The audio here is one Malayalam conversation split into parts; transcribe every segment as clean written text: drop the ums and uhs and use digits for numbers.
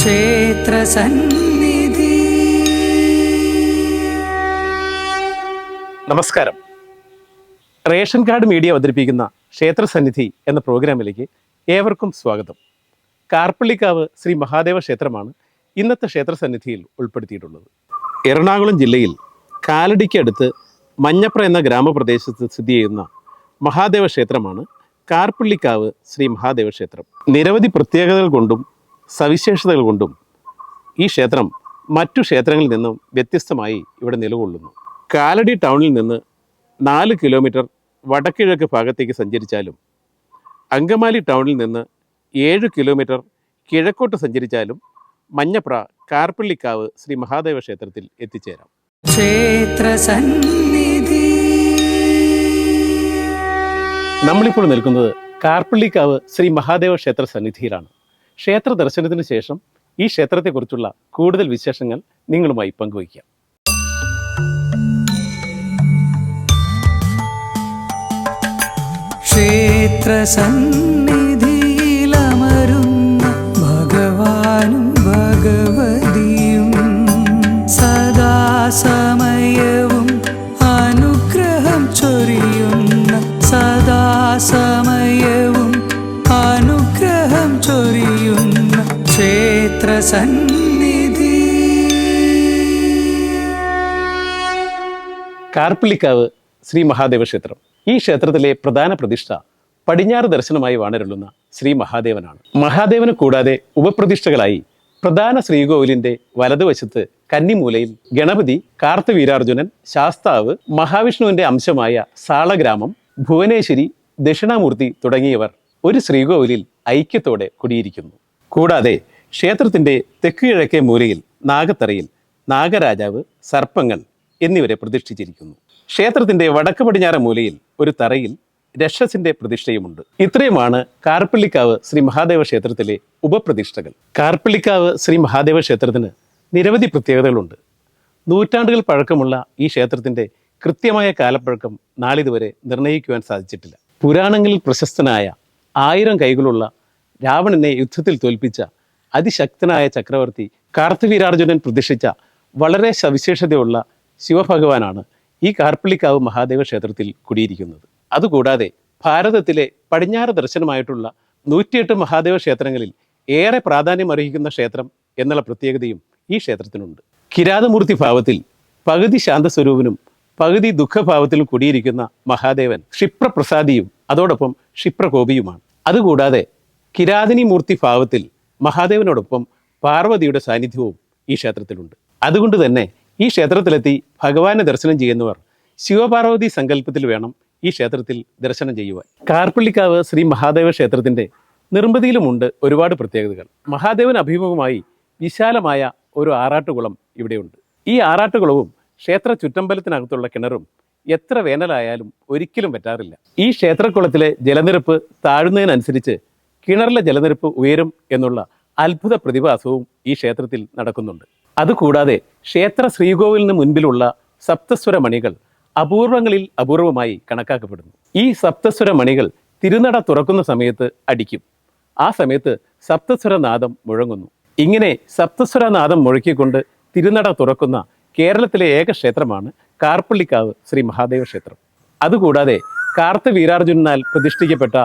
ക്ഷേത്രസന്നിധി. നമസ്കാരം. റേഷൻ കാർഡ് മീഡിയ അവതരിപ്പിക്കുന്ന ക്ഷേത്രസന്നിധി എന്ന പ്രോഗ്രാമിലേക്ക് ഏവർക്കും സ്വാഗതം. കാർപ്പള്ളിക്കാവ് ശ്രീ മഹാദേവ ക്ഷേത്രമാണ് ഇന്നത്തെ ക്ഷേത്രസന്നിധിയിൽ ഉൾപ്പെടുത്തിയിട്ടുള്ളത്. എറണാകുളം ജില്ലയിൽ കാലടിക്കടുത്ത് മഞ്ഞപ്ര എന്ന ഗ്രാമപ്രദേശത്ത് സ്ഥിതി ചെയ്യുന്ന മഹാദേവ ക്ഷേത്രമാണ് കാർപ്പള്ളിക്കാവ് ശ്രീ മഹാദേവ ക്ഷേത്രം. നിരവധി പ്രത്യേകതകൾ കൊണ്ടും സവിശേഷതകൾ കൊണ്ടും ഈ ക്ഷേത്രം മറ്റു ക്ഷേത്രങ്ങളിൽ നിന്നും വ്യത്യസ്തമായി ഇവിടെ നിലകൊള്ളുന്നു. കാലടി ടൗണിൽ നിന്ന് 4 കിലോമീറ്റർ വടക്കിഴക്ക് ഭാഗത്തേക്ക് സഞ്ചരിച്ചാലും അങ്കമാലി ടൗണിൽ നിന്ന് 7 കിലോമീറ്റർ കിഴക്കോട്ട് സഞ്ചരിച്ചാലും മഞ്ഞപ്ര കാർപ്പള്ളിക്കാവ് ശ്രീ മഹാദേവ ക്ഷേത്രത്തിൽ എത്തിച്ചേരാം. ക്ഷേത്രസന്നിധി. നമ്മളിപ്പോൾ നിൽക്കുന്നത് കാർപ്പള്ളിക്കാവ് ശ്രീ മഹാദേവ ക്ഷേത്ര സന്നിധിയിലാണ്. ക്ഷേത്ര ദർശനത്തിന് ശേഷം ഈ ക്ഷേത്രത്തെക്കുറിച്ചുള്ള കൂടുതൽ വിശേഷങ്ങൾ നിങ്ങളുമായി പങ്കുവയ്ക്കാം. ക്ഷേത്രസന്നിധിയിലമരുന്ന ഭഗവാനും ഭഗവതിയും സദാസമയവും അനുഗ്രഹം ചൊരിയുന്ന സദാസമയവും അനുഗ്രഹം ചൊരിയുന്ന ക്ഷേത്രസന്നിധി. കാർപ്പള്ളിക്കാവ് ശ്രീ മഹാദേവ ക്ഷേത്രം. ഈ ക്ഷേത്രത്തിലെ പ്രധാന പ്രതിഷ്ഠ പടിഞ്ഞാറ് ദർശനമായി വാണരുളുന്ന ശ്രീ മഹാദേവനാണ്. മഹാദേവന് കൂടാതെ ഉപപ്രതിഷ്ഠകളായി പ്രധാന ശ്രീകോവിലിന്റെ വലതുവശത്ത് കന്നിമൂലയിൽ ഗണപതി, കാർത്തവീരാർജുനൻ, ശാസ്താവ്, മഹാവിഷ്ണുവിന്റെ അംശമായ സാളഗ്രാമം, ഭുവനേശ്വരി, ദക്ഷിണാമൂർത്തി തുടങ്ങിയവർ ഒരു ശ്രീകോവിലിൽ ഐക്യത്തോടെ കുടിയിരിക്കുന്നു. കൂടാതെ ക്ഷേത്രത്തിന്റെ തെക്ക് കിഴക്കേ മൂലയിൽ നാഗത്തറയിൽ നാഗരാജാവ്, സർപ്പങ്ങൾ എന്നിവരെ പ്രതിഷ്ഠിച്ചിരിക്കുന്നു. ക്ഷേത്രത്തിന്റെ വടക്ക് പടിഞ്ഞാറ് മൂലയിൽ ഒരു തറയിൽ രക്ഷസിന്റെ പ്രതിഷ്ഠയുമുണ്ട്. ഇത്രയുമാണ് കാർപ്പള്ളിക്കാവ് ശ്രീ മഹാദേവ ക്ഷേത്രത്തിലെ ഉപപ്രതിഷ്ഠകൾ. കാർപ്പള്ളിക്കാവ് ശ്രീ മഹാദേവ ക്ഷേത്രത്തിന് നിരവധി പ്രത്യേകതകളുണ്ട്. നൂറ്റാണ്ടുകൾ പഴക്കമുള്ള ഈ ക്ഷേത്രത്തിന്റെ കൃത്യമായ കാലപ്പഴക്കം നാളിതുവരെ നിർണ്ണയിക്കുവാൻ സാധിച്ചിട്ടില്ല. പുരാണങ്ങളിൽ പ്രശസ്തനായ 1000 കൈകളുള്ള രാവണനെ യുദ്ധത്തിൽ തോൽപ്പിച്ച അതിശക്തനായ ചക്രവർത്തി കാർത്തവീരാർജുനൻ പ്രതിഷ്ഠിച്ച വളരെ സവിശേഷതയുള്ള ശിവഭഗവാനാണ് ഈ കാർപ്പള്ളിക്കാവ് മഹാദേവ ക്ഷേത്രത്തിൽ കുടിയിരിക്കുന്നത്. അതുകൂടാതെ ഭാരതത്തിലെ പടിഞ്ഞാറ് ദർശനമായിട്ടുള്ള 108 മഹാദേവ ക്ഷേത്രങ്ങളിൽ ഏറെ പ്രാധാന്യം അർഹിക്കുന്ന ക്ഷേത്രം എന്നുള്ള പ്രത്യേകതയും ഈ ക്ഷേത്രത്തിനുണ്ട്. കിരാതമൂർത്തി ഭാവത്തിൽ പകുതി ശാന്തസ്വരൂപനും പകുതി ദുഃഖഭാവത്തിലും കുടിയിരിക്കുന്ന മഹാദേവൻ ക്ഷിപ്രപ്രസാദിയും അതോടൊപ്പം ക്ഷിപ്രകോപിയുമാണ്. അതുകൂടാതെ കിരാതിനി മൂർത്തി ഭാവത്തിൽ മഹാദേവനോടൊപ്പം പാർവതിയുടെ സാന്നിധ്യവും ഈ ക്ഷേത്രത്തിലുണ്ട്. അതുകൊണ്ട് തന്നെ ഈ ക്ഷേത്രത്തിലെത്തി ഭഗവാനെ ദർശനം ചെയ്യുന്നവർ ശിവപാർവതി സങ്കല്പത്തിൽ വേണം ഈ ക്ഷേത്രത്തിൽ ദർശനം ചെയ്യുവാൻ. കാർപ്പള്ളിക്കാവ് ശ്രീ മഹാദേവ ക്ഷേത്രത്തിന്റെ നിർമ്മിതിയിലുമുണ്ട് ഒരുപാട് പ്രത്യേകതകൾ. മഹാദേവൻ അഭിമുഖമായി വിശാലമായ ഒരു ആറാട്ടുകുളം ഇവിടെയുണ്ട്. ഈ ആറാട്ടുകുളവും ക്ഷേത്ര ചുറ്റമ്പലത്തിനകത്തുള്ള കിണറും എത്ര വേനലായാലും ഒരിക്കലും പറ്റാറില്ല. ഈ ക്ഷേത്രക്കുളത്തിലെ ജലനിരപ്പ് താഴുന്നതിനനുസരിച്ച് കിണറിലെ ജലനിരപ്പ് ഉയരും എന്നുള്ള അത്ഭുത പ്രതിഭാസവും ഈ ക്ഷേത്രത്തിൽ നടക്കുന്നുണ്ട്. അതുകൂടാതെ ക്ഷേത്ര ശ്രീകോവിലിന് മുൻപിലുള്ള സപ്തസ്വര മണികൾ അപൂർവങ്ങളിൽ അപൂർവമായി കണക്കാക്കപ്പെടുന്നു. ഈ സപ്തസ്വര മണികൾ തിരുനട തുറക്കുന്ന സമയത്ത് അടിക്കും. ആ സമയത്ത് സപ്തസ്വരനാദം മുഴങ്ങുന്നു. ഇങ്ങനെ സപ്തസ്വരനാദം മുഴക്കിക്കൊണ്ട് തിരുനട തുറക്കുന്ന കേരളത്തിലെ ഏക ക്ഷേത്രമാണ് കാർപ്പള്ളിക്കാവ് ശ്രീ മഹാദേവ ക്ഷേത്രം. അതുകൂടാതെ കാർത്തവീരാർജുനാൽ പ്രതിഷ്ഠിക്കപ്പെട്ട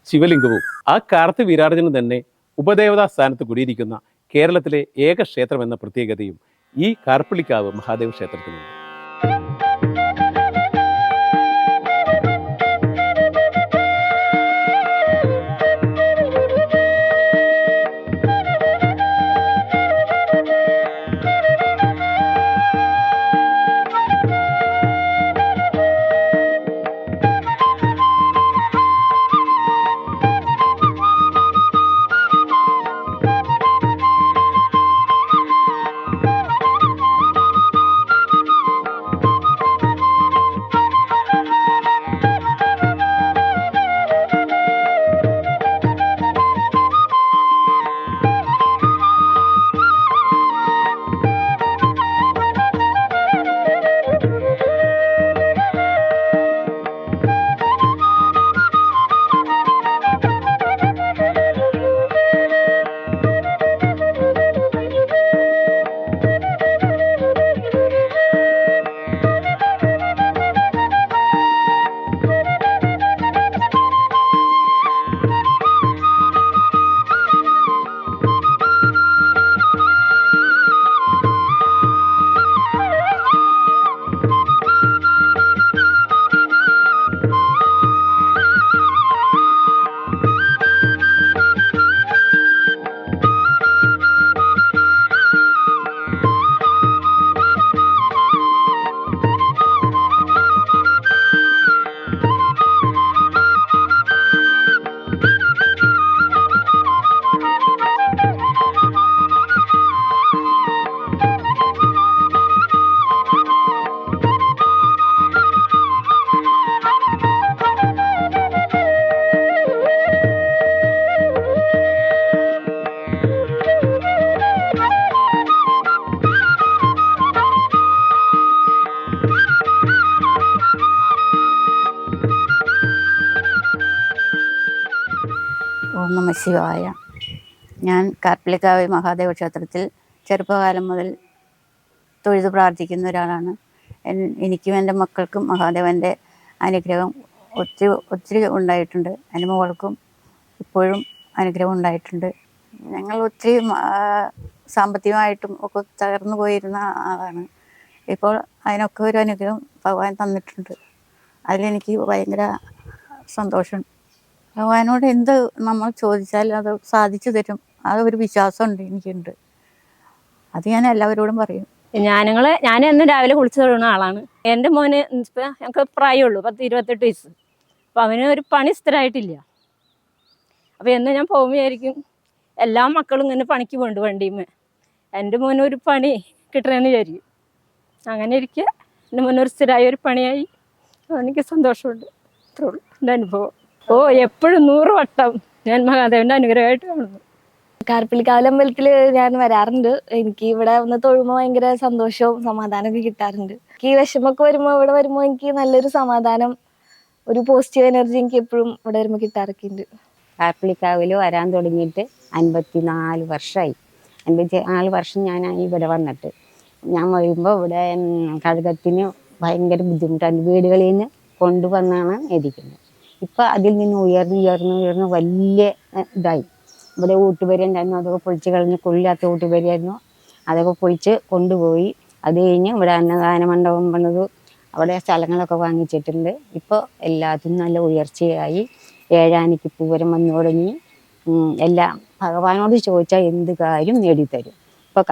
ശിവലിംഗവും ആ കാർത്തവീരാർജുനൻ തന്നെ ഉപദേവതാ സ്ഥാനത്ത് കുടിയിരിക്കുന്ന കേരളത്തിലെ ഏക ക്ഷേത്രം എന്ന പ്രത്യേകതയും ഈ കാർപ്പള്ളിക്കാവ് മഹാദേവ ക്ഷേത്രത്തിനുണ്ട്. ശിവായ. ഞാൻ കാർപ്പളിക്കാവ് മഹാദേവ ക്ഷേത്രത്തിൽ ചെറുപ്പകാലം മുതൽ തൊഴുത് പ്രാർത്ഥിക്കുന്ന ഒരാളാണ്. എനിക്കും എൻ്റെ മക്കൾക്കും മഹാദേവൻ്റെ അനുഗ്രഹം ഒത്തിരി ഉണ്ടായിട്ടുണ്ട്. എൻ്റെ മകൾക്കും ഇപ്പോഴും അനുഗ്രഹം ഉണ്ടായിട്ടുണ്ട്. ഞങ്ങൾ ഒത്തിരി സാമ്പത്തികമായിട്ടും ഒക്കെ തകർന്നു പോയിരുന്ന ആളാണ്. ഇപ്പോൾ അതിനൊക്കെ ഒരു അനുഗ്രഹം ഭഗവാൻ തന്നിട്ടുണ്ട്. അതിലെനിക്ക് ഭയങ്കര സന്തോഷം. ഭഗവാനോട് എന്ത് നമ്മൾ ചോദിച്ചാൽ അത് സാധിച്ചു തരും. അതൊരു വിശ്വാസമുണ്ട്, എനിക്കുണ്ട്. അത് ഞാൻ എല്ലാവരോടും പറയും. ഞാൻ എന്നും രാവിലെ കുളിച്ച് തൊഴുന്ന ആളാണ്. എൻ്റെ മോന് ഇപ്പം ഞങ്ങൾക്ക് പ്രായമുള്ളൂ, 10-28 വയസ്സ്. അപ്പം അവന് ഒരു പണി സ്ഥിരമായിട്ടില്ല. അപ്പോൾ എന്ന് ഞാൻ പോകുമ്പോഴായിരിക്കും എല്ലാ മക്കളും ഇങ്ങനെ പണിക്ക് പോണ്ട് വണ്ടിയുമേ. എൻ്റെ മോന് ഒരു പണി കിട്ടണമെന്ന് വിചാരിക്കും. അങ്ങനെ ഇരിക്കുക എൻ്റെ മോനൊരു സ്ഥിരമായ ഒരു പണിയായി. എനിക്ക് സന്തോഷമുണ്ട്. അത്രേ ഉള്ളൂ എൻ്റെ അനുഭവം. എപ്പോഴും 100 വട്ടം ഞാൻ മഹാദേവൻ്റെ അനുഗ്രഹമായിട്ട് കാണുന്നു. കാർപ്പളിക്കാവ് അമ്പലത്തിൽ ഞാൻ വരാറുണ്ട്. എനിക്ക് ഇവിടെ വന്ന് തൊഴുമ്പോൾ ഭയങ്കര സന്തോഷവും സമാധാനമൊക്കെ കിട്ടാറുണ്ട്. എനിക്ക് ഈ വിഷമൊക്കെ വരുമ്പോൾ ഇവിടെ വരുമ്പോൾ എനിക്ക് നല്ലൊരു സമാധാനം, ഒരു പോസിറ്റീവ് എനർജി എനിക്ക് എപ്പോഴും ഇവിടെ വരുമ്പോൾ കിട്ടാറൊക്കെ ഉണ്ട്. കാർപ്പളിക്കാവിൽ വരാൻ തുടങ്ങിയിട്ട് 54 വർഷമായി. 54 വർഷം ഞാനായി ഇവിടെ വന്നിട്ട്. ഞാൻ വരുമ്പോൾ ഇവിടെ കഴകത്തിന് ഭയങ്കര ബുദ്ധിമുട്ടാണ്. വീടുകളിൽ നിന്ന് കൊണ്ടുവന്നാണ് എത്തിക്കുന്നത്. ഇപ്പം അതിൽ നിന്ന് ഉയർന്ന് വലിയ ഇതായി. ഇവിടെ ഊട്ടുപരി ഉണ്ടായിരുന്നു, അതൊക്കെ പൊളിച്ച് കളഞ്ഞ് കൊള്ളില്ലാത്ത ഊട്ടുപരിയായിരുന്നു. അതൊക്കെ പൊളിച്ച് കൊണ്ടുപോയി. അത് കഴിഞ്ഞ് ഇവിടെ അന്നദാന മണ്ഡപം പണിത് അവിടെ സ്ഥലങ്ങളൊക്കെ വാങ്ങിച്ചിട്ടുണ്ട്. ഇപ്പോൾ എല്ലാത്തിനും നല്ല ഉയർച്ചയായി. ഏഴാനിക്ക് പൂരം വന്നു തുടങ്ങി. എല്ലാം ഭഗവാനോട് ചോദിച്ചാൽ എന്ത് കാര്യം നേടിത്തരും. ഇപ്പോൾ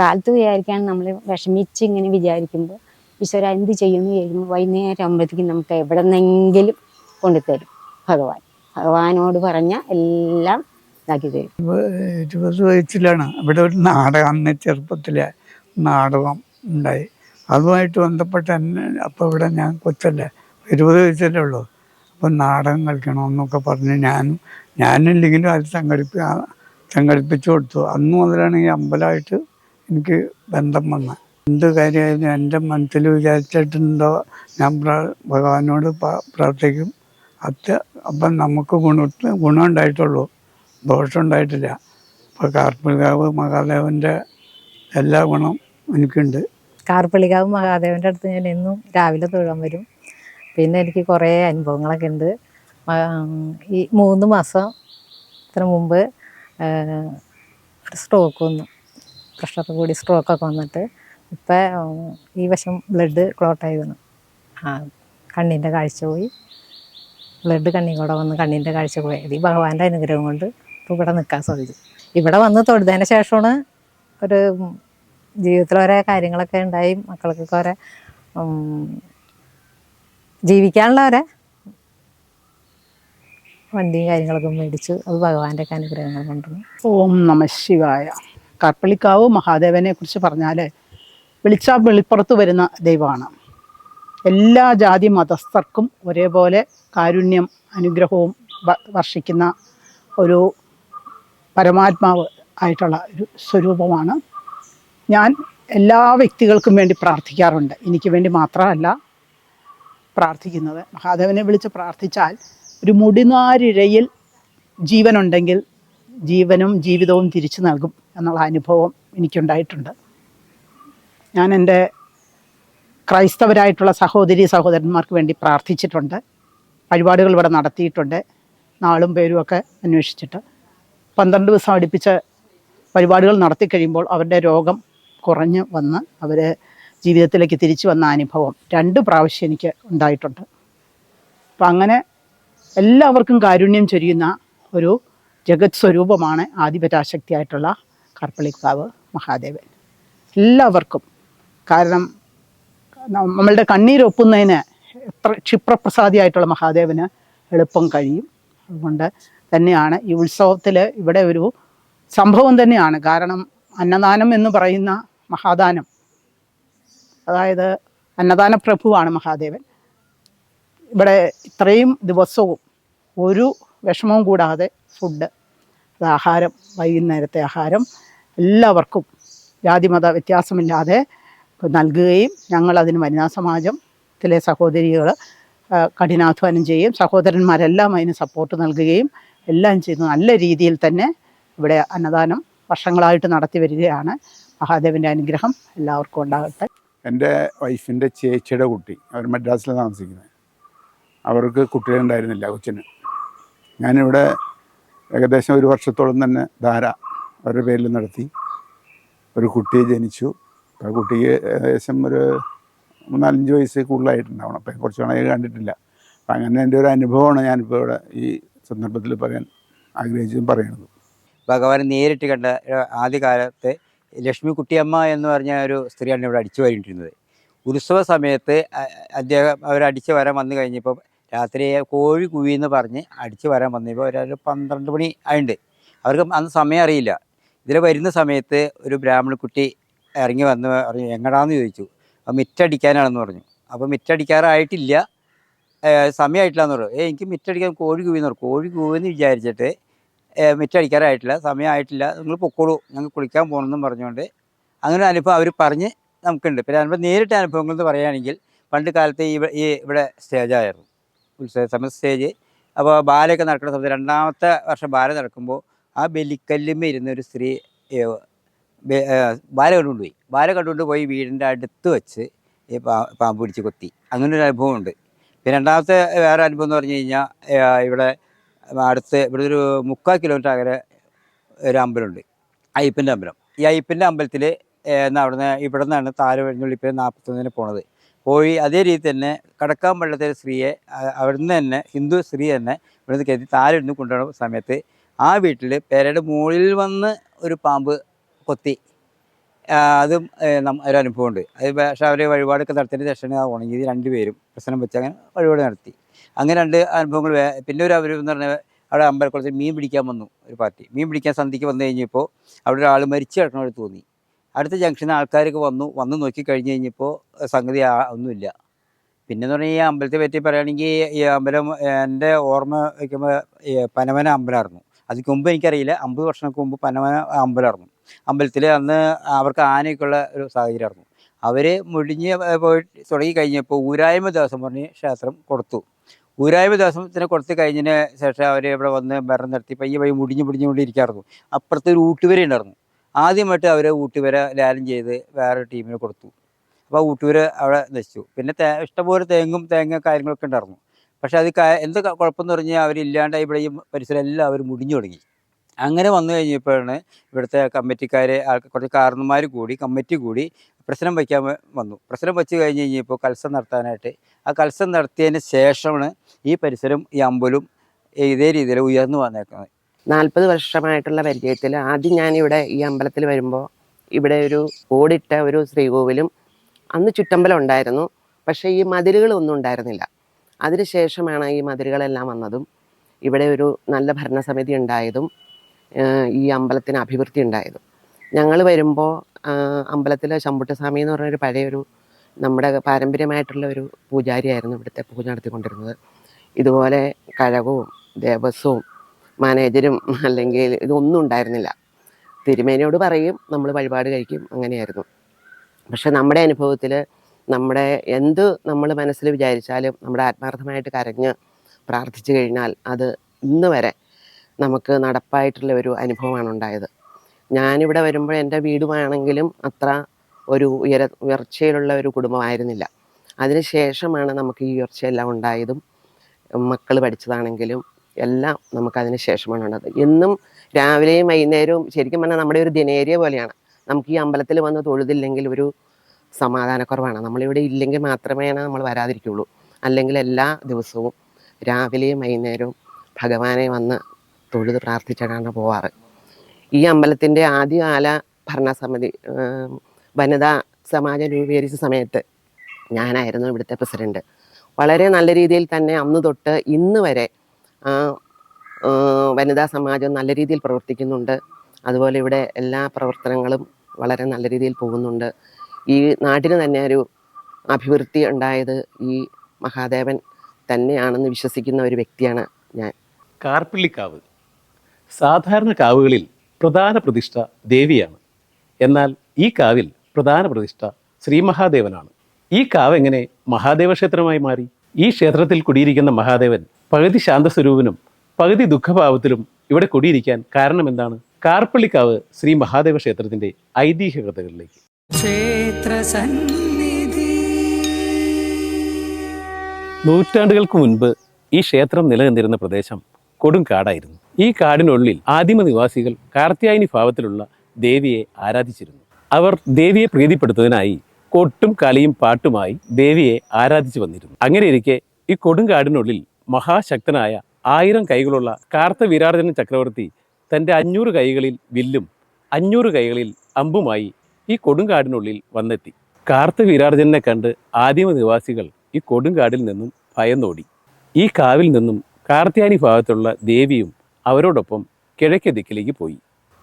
കാലത്ത് വിചാരിക്കാൻ നമ്മൾ വിഷമിച്ച് ഇങ്ങനെ വിചാരിക്കുമ്പോൾ ഈശ്വര എന്ത് ചെയ്യുന്നു ചോദിക്കുമ്പോൾ വൈകുന്നേരം ആകുമ്പോഴത്തേക്കും നമുക്ക് എവിടെ നിന്നെങ്കിലും കൊണ്ടുതരും ഭഗവാൻ. ഭഗവാനോട് പറഞ്ഞാൽ എല്ലാം ഇതാക്കി തരും. 20 വയസ്സിലാണ് ഇവിടെ ഒരു നാടകം, അന്ന് ചെറുപ്പത്തിലെ നാടകം ഉണ്ടായി. അതുമായിട്ട് ബന്ധപ്പെട്ട് എന്നെ അപ്പോൾ ഇവിടെ ഞാൻ കൊച്ചല്ലേ, 20 വയസ്സല്ലേ ഉള്ളൂ. അപ്പം നാടകം കളിക്കണമെന്നൊക്കെ പറഞ്ഞ് ഞാനില്ലെങ്കിലും അത് സംഘടിപ്പിച്ചു കൊടുത്തു. അന്ന് മുതലാണ് ഈ അമ്പലമായിട്ട് എനിക്ക് ബന്ധം വന്നത്. എന്ത് കാര്യമായാലും എൻ്റെ മനസ്സിൽ വിചാരിച്ചിട്ടുണ്ടോ ഞാൻ ഭഗവാനോട് പ്രാർത്ഥിക്കും. അപ്പം നമുക്ക് ഗുണം ഉണ്ടായിട്ടുള്ളൂ, ദോഷം ഉണ്ടായിട്ടില്ല. ഇപ്പോൾ കാർപ്പളിക്കാവ് മഹാദേവൻ്റെ എല്ലാ ഗുണം എനിക്കുണ്ട്. കാർപ്പളിക്കാവ് മഹാദേവൻ്റെ അടുത്ത് ഞാൻ എന്നും രാവിലെ തൊഴാൻ വരും. പിന്നെ എനിക്ക് കുറേ അനുഭവങ്ങളൊക്കെ ഉണ്ട്. ഈ 3 മാസം മുമ്പ് ഒരു സ്ട്രോക്ക് വന്നു. പ്രഷർ കൂടി സ്ട്രോക്കൊക്കെ വന്നിട്ട് ഇപ്പം ഈ വശം ബ്ലഡ് ക്ലോട്ടായി വന്നു. കണ്ണിൻ്റെ കാഴ്ച പോയി. ബ്ലഡ് കണ്ണിൽ കൂടെ വന്ന് കണ്ണിൻ്റെ കാഴ്ച പോയി. ഈ ഭഗവാന്റെ അനുഗ്രഹം കൊണ്ട് ഇപ്പോൾ ഇവിടെ നിൽക്കാൻ സാധിച്ചു. ഇവിടെ വന്ന് തൊഴുതതിന് ശേഷമാണ് ഒരു ജീവിതത്തിൽ ഓരോ കാര്യങ്ങളൊക്കെ ഉണ്ടായി. മക്കൾക്കൊക്കെ ഓരോ ജീവിക്കാനുള്ള ഓരോ വണ്ടിയും കാര്യങ്ങളൊക്കെ മേടിച്ചു. അത് ഭഗവാന്റെ ഒക്കെ അനുഗ്രഹങ്ങൾ കൊണ്ടുവന്നു. ഓം നമ ശിവായ. കാർപ്പളിക്കാവ് മഹാദേവനെ കുറിച്ച് പറഞ്ഞാൽ വിളിച്ചാൽ വെളിപ്പുറത്ത് വരുന്ന ദൈവമാണ്. എല്ലാ ജാതി മതസ്ഥർക്കും ഒരേപോലെ കാരുണ്യം അനുഗ്രഹവും വർഷിക്കുന്ന ഒരു പരമാത്മാവ് ആയിട്ടുള്ള ഒരു സ്വരൂപമാണ്. ഞാൻ എല്ലാ വ്യക്തികൾക്കും വേണ്ടി പ്രാർത്ഥിക്കാറുണ്ട്. എനിക്ക് വേണ്ടി മാത്രമല്ല പ്രാർത്ഥിക്കുന്നത്. മഹാദേവനെ വിളിച്ച് പ്രാർത്ഥിച്ചാൽ ഒരു മുടിനാരിഴയിൽ ജീവനുണ്ടെങ്കിൽ ജീവനും ജീവിതവും തിരിച്ചു നൽകും എന്നുള്ള അനുഭവം എനിക്കുണ്ടായിട്ടുണ്ട്. ഞാൻ എൻ്റെ ക്രൈസ്തവരായിട്ടുള്ള സഹോദരന്മാർക്ക് വേണ്ടി പ്രാർത്ഥിച്ചിട്ടുണ്ട്. വഴിപാടുകൾ ഇവിടെ നടത്തിയിട്ടുണ്ട്. നാളും പേരും ഒക്കെ അന്വേഷിച്ചിട്ട് 12 ദിവസം അടുപ്പിച്ച് വഴിപാടുകൾ നടത്തി കഴിയുമ്പോൾ അവരുടെ രോഗം കുറഞ്ഞ് വന്ന് അവർ ജീവിതത്തിലേക്ക് തിരിച്ചു വന്ന അനുഭവം 2 പ്രാവശ്യം എനിക്ക് ഉണ്ടായിട്ടുണ്ട്. അപ്പം അങ്ങനെ എല്ലാവർക്കും കാരുണ്യം ചൊരിയുന്ന ഒരു ജഗത് സ്വരൂപമാണ് ആദിപരാശക്തിയായിട്ടുള്ള കാർപ്പളിക്കാവ് മഹാദേവൻ. എല്ലാവർക്കും, കാരണം നമ്മളുടെ കണ്ണീരൊപ്പുന്നതിന് എത്ര ക്ഷിപ്രപ്രസാദിയായിട്ടുള്ള മഹാദേവന് എളുപ്പം കഴിയും. അതുകൊണ്ട് തന്നെയാണ് ഈ ഉത്സവത്തിൽ ഇവിടെ ഒരു സംഭവം തന്നെയാണ്. കാരണം അന്നദാനം എന്ന് പറയുന്ന മഹാദാനം, അതായത് അന്നദാന പ്രഭുവാണ് മഹാദേവൻ. ഇവിടെ ഇത്രയും ദിവസവും ഒരു വിഷമവും കൂടാതെ ഫുഡ്, ആഹാരം, വൈകുന്നേരത്തെ ആഹാരം എല്ലാവർക്കും ജാതിമത വ്യത്യാസമില്ലാതെ നൽകുകയും ഞങ്ങളതിന് വനിതാ സമാജത്തിലെ സഹോദരികൾ കഠിനാധ്വാനം ചെയ്യും. സഹോദരന്മാരെല്ലാം അതിന് സപ്പോർട്ട് നൽകുകയും എല്ലാം ചെയ്ത് നല്ല രീതിയിൽ തന്നെ ഇവിടെ അന്നദാനം വർഷങ്ങളായിട്ട് നടത്തി വരികയാണ്. മഹാദേവൻ്റെ അനുഗ്രഹം എല്ലാവർക്കും ഉണ്ടാകട്ടെ. എൻ്റെ വൈഫിൻ്റെ ചേച്ചിയുടെ കുട്ടി, അവർ മദ്രാസിലാണ് താമസിക്കുന്നത്. അവർക്ക് കുട്ടികളുണ്ടായിരുന്നില്ല, കൊച്ചിന്. ഞാനിവിടെ ഏകദേശം 1 വർഷത്തോളം തന്നെ ധാര അവരുടെ പേരിൽ നടത്തി. ഒരു കുട്ടിയെ ജനിച്ചു. ആ കുട്ടിക്ക് ഏകദേശം ഒരു 4-5 വയസ്സ് കൂടുതലായിട്ടുണ്ടാവണം. അപ്പം കുറച്ച് നാളായി കണ്ടിട്ടില്ല. അപ്പം അങ്ങനെ എൻ്റെ ഒരു അനുഭവമാണ് ഞാനിപ്പോൾ ഇവിടെ ഈ സന്ദർഭത്തിൽ പറയാൻ ആഗ്രഹിച്ചതും പറയുന്നത്. ഭഗവാനെ നേരിട്ട് കണ്ട ആദ്യകാലത്ത് ലക്ഷ്മി കുട്ടിയമ്മ എന്ന് പറഞ്ഞ ഒരു സ്ത്രീയാണ് ഇവിടെ അടിച്ചു വരേണ്ടിരുന്നത്. ഉത്സവ സമയത്ത് അവർ അടിച്ചു വരാൻ വന്നു കഴിഞ്ഞപ്പോൾ രാത്രി കോഴി കുവിയെന്ന് പറഞ്ഞ് അടിച്ചു വരാൻ വന്നപ്പോൾ ഒരു 12 മണി ആയിട്ടുണ്ട്. അവർക്ക് അന്ന് സമയം അറിയില്ല. ഇതിൽ വരുന്ന സമയത്ത് ഒരു ബ്രാഹ്മണക്കുട്ടി ഇറങ്ങി വന്ന് പറഞ്ഞു എങ്ങടാന്ന് ചോദിച്ചു. അപ്പോൾ മിറ്റടിക്കാനാണെന്ന് പറഞ്ഞു. അപ്പോൾ മിറ്റടിക്കാറായിട്ടില്ല, സമയമായിട്ടില്ല എന്ന് പറഞ്ഞു. എനിക്ക് മിറ്റടിക്കാൻ കോഴി കൂവിന്ന് പറഞ്ഞു. കോഴി കൂവെന്ന് വിചാരിച്ചിട്ട് മിറ്റടിക്കാറായിട്ടില്ല, സമയമായിട്ടില്ല, നിങ്ങൾ പൊക്കോളൂ, ഞങ്ങൾ കുളിക്കാൻ പോകണമെന്നും പറഞ്ഞുകൊണ്ട് അങ്ങനെ ഒരു അനുഭവം അവർ പറഞ്ഞ് നമുക്കുണ്ട്. പിന്നെ അനുഭവം നേരിട്ട അനുഭവങ്ങൾ എന്ന് പറയുകയാണെങ്കിൽ പണ്ട് കാലത്ത് ഇവിടെ സ്റ്റേജായിരുന്നു, ഉത്സവ സമയത്ത് സ്റ്റേജ്. അപ്പോൾ ബാലയൊക്കെ നടക്കുന്ന സമയത്ത് 2ാമത്തെ വർഷം ബാല നടക്കുമ്പോൾ ആ ബലിക്കല്ലുമ്മ ഇരുന്ന ഒരു സ്ത്രീ ബാല കണ്ടുകൊണ്ടുപോയി. ബാല കണ്ടുകൊണ്ടുപോയി വീടിൻ്റെ അടുത്ത് വെച്ച് ഈ പാമ്പ് പിടിച്ച് കൊത്തി. അങ്ങനൊരു അനുഭവമുണ്ട്. പിന്നെ 2ാമത്തെ വേറെ അനുഭവം എന്ന് പറഞ്ഞു കഴിഞ്ഞാൽ ഇവിടെ അടുത്ത് ഇവിടെ ഒരു 3/4 കിലോമീറ്റർ അകലെ ഒരു അമ്പലമുണ്ട്, അയ്യപ്പൻ്റെ അമ്പലം. ഈ അയ്യപ്പൻ്റെ അമ്പലത്തിൽ അവിടുന്ന് ഇവിടെ നിന്നാണ് താരവഴിഞ്ഞുള്ളിപ്പോൾ 41 പോണത്. പോയി അതേ രീതി തന്നെ കടക്കാൻ പറ്റാത്ത സ്ത്രീയെ അവിടുന്ന് തന്നെ ഹിന്ദു സ്ത്രീ തന്നെ ഇവിടുന്ന് കയറ്റി താരവിടുന്ന് കൊണ്ടുപോകുന്ന സമയത്ത് ആ വീട്ടിൽ പേരയുടെ മുകളിൽ വന്ന് ഒരു പാമ്പ് കൊത്തി. അതും ഒരു അനുഭവമുണ്ട്. അത് പക്ഷേ അവർ വഴിപാടൊക്കെ നടത്തിയതിന് ശേഷമാണ് ഉണങ്ങിയത്. 2 പേരും പ്രശ്നം വെച്ച് അങ്ങനെ വഴിപാട് നടത്തി. അങ്ങനെ 2 അനുഭവങ്ങൾ. പിന്നെ ഒരു അവർ എന്ന് പറഞ്ഞാൽ അവിടെ അമ്പലക്കുളത്തിൽ മീൻ പിടിക്കാൻ വന്നു ഒരു പാർട്ടി. മീൻ പിടിക്കാൻ സന്ധ്യയ്ക്ക് വന്നു കഴിഞ്ഞപ്പോൾ അവിടെ ഒരാൾ മരിച്ചു കിടക്കണ തോന്നി. അടുത്ത ജംഗ്ഷനിൽ ആൾക്കാരൊക്കെ വന്ന് നോക്കി കഴിഞ്ഞ് കഴിഞ്ഞപ്പോൾ സംഗതി ഒന്നുമില്ല. പിന്നെന്ന് പറഞ്ഞാൽ ഈ അമ്പലത്തെ പറ്റി പറയുകയാണെങ്കിൽ ഈ അമ്പലം എൻ്റെ ഓർമ്മ വയ്ക്കുമ്പോൾ പനമന അമ്പലമായിരുന്നു. അതിന് മുമ്പ് എനിക്കറിയില്ല, 50 വർഷങ്ങൾക്ക് മുമ്പ് പനമന അമ്പലമായിരുന്നു. അമ്പലത്തിൽ അന്ന് അവർക്ക് ആനയൊക്കെയുള്ള ഒരു സാഹചര്യമായിരുന്നു. അവർ മുടിഞ്ഞ് പോയി തുടങ്ങി കഴിഞ്ഞപ്പോൾ ഊരായ്മ ദിവസം പറഞ്ഞ് ക്ഷേത്രം കൊടുത്തു. ഊരായ്മ ദിവസത്തിന് കൊടുത്തു കഴിഞ്ഞതിന് ശേഷം അവർ ഇവിടെ വന്ന് ഭരണം നടത്തി പയ്യെ മുടിഞ്ഞുകൊണ്ടിരിക്കായിരുന്നു. അപ്പുറത്ത് ഒരു ഊട്ടുവര ഉണ്ടായിരുന്നു. ആദ്യമായിട്ട് അവർ ഊട്ടുവര ലാലം ചെയ്ത് വേറെ ടീമിന് കൊടുത്തു. അപ്പോൾ ഊട്ടുവര അവിടെ നശിച്ചു. പിന്നെ ഇഷ്ടംപോലെ തേങ്ങ കാര്യങ്ങളൊക്കെ ഉണ്ടായിരുന്നു. പക്ഷെ അത് എന്ത് കുഴപ്പമെന്ന് പറഞ്ഞാൽ അവരില്ലാണ്ട് ഇവിടെ ഈ പരിസരം എല്ലാം അവർ മുടിഞ്ഞു തുടങ്ങി. അങ്ങനെ വന്നു കഴിഞ്ഞപ്പോഴാണ് ഇവിടുത്തെ കമ്മിറ്റിക്കാർ കുറച്ച് കാരണന്മാർ കൂടി കമ്മിറ്റി കൂടി പ്രശ്നം വയ്ക്കാൻ വന്നു. പ്രശ്നം വെച്ച് കഴിഞ്ഞ് കഴിഞ്ഞപ്പോൾ കൽസം നടത്താനായിട്ട് ആ കൽസം നടത്തിയതിന് ശേഷമാണ് ഈ പരിസരം ഈ അമ്പലവും ഇതേ രീതിയിൽ ഉയർന്നു വന്നേക്കുന്നത്. 40 വർഷമായിട്ടുള്ള പരിചയത്തിൽ ആദ്യം ഞാനിവിടെ ഈ അമ്പലത്തിൽ വരുമ്പോൾ ഇവിടെ ഒരു ഓടിട്ട ഒരു ശ്രീകോവിലും അന്ന് ചുറ്റമ്പലം ഉണ്ടായിരുന്നു. പക്ഷേ ഈ മതിലുകളൊന്നും ഉണ്ടായിരുന്നില്ല. അതിനുശേഷമാണ് ഈ മതിലുകളെല്ലാം വന്നതും ഇവിടെ ഒരു നല്ല ഭരണസമിതി ഉണ്ടായതും ഈ അമ്പലത്തിന് അഭിവൃദ്ധി ഉണ്ടായതും. ഞങ്ങൾ വരുമ്പോൾ അമ്പലത്തിൽ ശമ്പുട്ടസ്വാമി എന്ന് പറഞ്ഞൊരു പഴയൊരു നമ്മുടെ പാരമ്പര്യമായിട്ടുള്ള ഒരു പൂജാരിയായിരുന്നു ഇവിടുത്തെ പൂജ നടത്തിക്കൊണ്ടിരുന്നത്. ഇതുപോലെ കഴകവും ദേവസ്വവും മാനേജരും അല്ലെങ്കിൽ ഇതൊന്നും ഉണ്ടായിരുന്നില്ല. തിരുമേനിയോട് പറയും, നമ്മൾ വഴിപാട് കഴിക്കും, അങ്ങനെയായിരുന്നു. പക്ഷെ നമ്മുടെ അനുഭവത്തിൽ നമ്മുടെ എന്ത് നമ്മൾ മനസ്സിൽ വിചാരിച്ചാലും നമ്മുടെ ആത്മാർത്ഥമായിട്ട് കരഞ്ഞ് പ്രാർത്ഥിച്ചു കഴിഞ്ഞാൽ അത് ഇന്ന് വരെ നമുക്ക് നടപ്പായിട്ടുള്ള ഒരു അനുഭവമാണ് ഉണ്ടായത്. ഞാനിവിടെ വരുമ്പോൾ എൻ്റെ വീടുമാണെങ്കിലും അത്ര ഒരു ഉയർച്ചയിലുള്ള ഒരു കുടുംബമായിരുന്നില്ല. അതിനുശേഷമാണ് നമുക്ക് ഈ ഉയർച്ചയെല്ലാം ഉണ്ടായതും മക്കൾ പഠിച്ചതാണെങ്കിലും എല്ലാം നമുക്കതിന് ശേഷമാണ് ഉള്ളത്. എന്നും രാവിലെയും വൈകുന്നേരവും ശരിക്കും പറഞ്ഞാൽ നമ്മുടെ ഒരു ദിനേരിയ പോലെയാണ്. നമുക്ക് ഈ അമ്പലത്തിൽ വന്ന് തൊഴുതില്ലെങ്കിൽ ഒരു സമാധാനക്കുറവാണ്. നമ്മളിവിടെ ഇല്ലെങ്കിൽ മാത്രമേ നമ്മൾ വരാതിരിക്കുള്ളൂ. അല്ലെങ്കിൽ എല്ലാ ദിവസവും രാവിലെയും വൈകുന്നേരവും ഭഗവാനെ വന്ന് തൊഴുത് പ്രാർത്ഥിച്ചിട്ടാണ് പോവാറ്. ഈ അമ്പലത്തിൻ്റെ ആദ്യകാല ഭരണസമിതി വനിതാ സമാജം രൂപീകരിച്ച സമയത്ത് ഞാനായിരുന്നു ഇവിടുത്തെ പ്രസിഡൻറ്റ്. വളരെ നല്ല രീതിയിൽ തന്നെ അന്ന് തൊട്ട് ഇന്ന് വരെ വനിതാ സമാജം നല്ല രീതിയിൽ പ്രവർത്തിക്കുന്നുണ്ട്. അതുപോലെ ഇവിടെ എല്ലാ പ്രവർത്തനങ്ങളും വളരെ നല്ല രീതിയിൽ പോകുന്നുണ്ട്. ഈ നാട്ടിന് തന്നെ ഒരു അഭിവൃദ്ധി ഉണ്ടായത് ഈ മഹാദേവൻ തന്നെയാണെന്ന് വിശ്വസിക്കുന്ന ഒരു വ്യക്തിയാണ് ഞാൻ. കാർപ്പിള്ളിക്കാവ് സാധാരണ കാവുകളിൽ പ്രധാന പ്രതിഷ്ഠ ദേവിയാണ്. എന്നാൽ ഈ കാവിൽ പ്രധാന പ്രതിഷ്ഠ ശ്രീ മഹാദേവനാണ്. ഈ കാവ് എങ്ങനെ മഹാദേവ ക്ഷേത്രമായി മാറി? ഈ ക്ഷേത്രത്തിൽ കുടിയിരിക്കുന്ന മഹാദേവൻ പകുതി ശാന്തസ്വരൂപനും പകുതി ദുഃഖഭാവത്തിലും ഇവിടെ കുടിയിരിക്കാൻ കാരണമെന്താണ്? കാർപ്പള്ളിക്കാവ് ശ്രീ മഹാദേവ ക്ഷേത്രത്തിന്റെ ഐതിഹ്യ കഥകളിലേക്ക്. ക്ഷേത്ര സന്നിധി നൂറ്റാണ്ടുകൾക്ക് മുൻപ് ഈ ക്ഷേത്രം നിലനിന്നിരുന്ന പ്രദേശം കൊടും കാടായിരുന്നു. ഈ കാടിനുള്ളിൽ ആദിമ നിവാസികൾ കാർത്യായനി ഭാവത്തിലുള്ള ദേവിയെ ആരാധിച്ചിരുന്നു. അവർ ദേവിയെ പ്രീതിപ്പെടുത്തുന്നതിനായി കൊട്ടും കളിയും പാട്ടുമായി ദേവിയെ ആരാധിച്ചു വന്നിരുന്നു. അങ്ങനെയിരിക്കെ ഈ കൊടുങ്കാടിനുള്ളിൽ മഹാശക്തനായ 1000 കൈകളുള്ള കാർത്തവീരാർജുനൻ ചക്രവർത്തി തൻ്റെ 500 കൈകളിൽ വില്ലും 500 കൈകളിൽ അമ്പുമായി ഈ കൊടുങ്കാടിനുള്ളിൽ വന്നെത്തി. കാർത്തവീരാർജുനെ കണ്ട് ആദിമ നിവാസികൾ ഈ കൊടുങ്കാടിൽ നിന്നും ഭയന്നോടി. ഈ കാവിൽ നിന്നും കാർത്യായനി ഭാഗത്തുള്ള ദേവിയും അവരോടൊപ്പം കിഴക്കേ ദിക്കിലേക്ക് പോയി.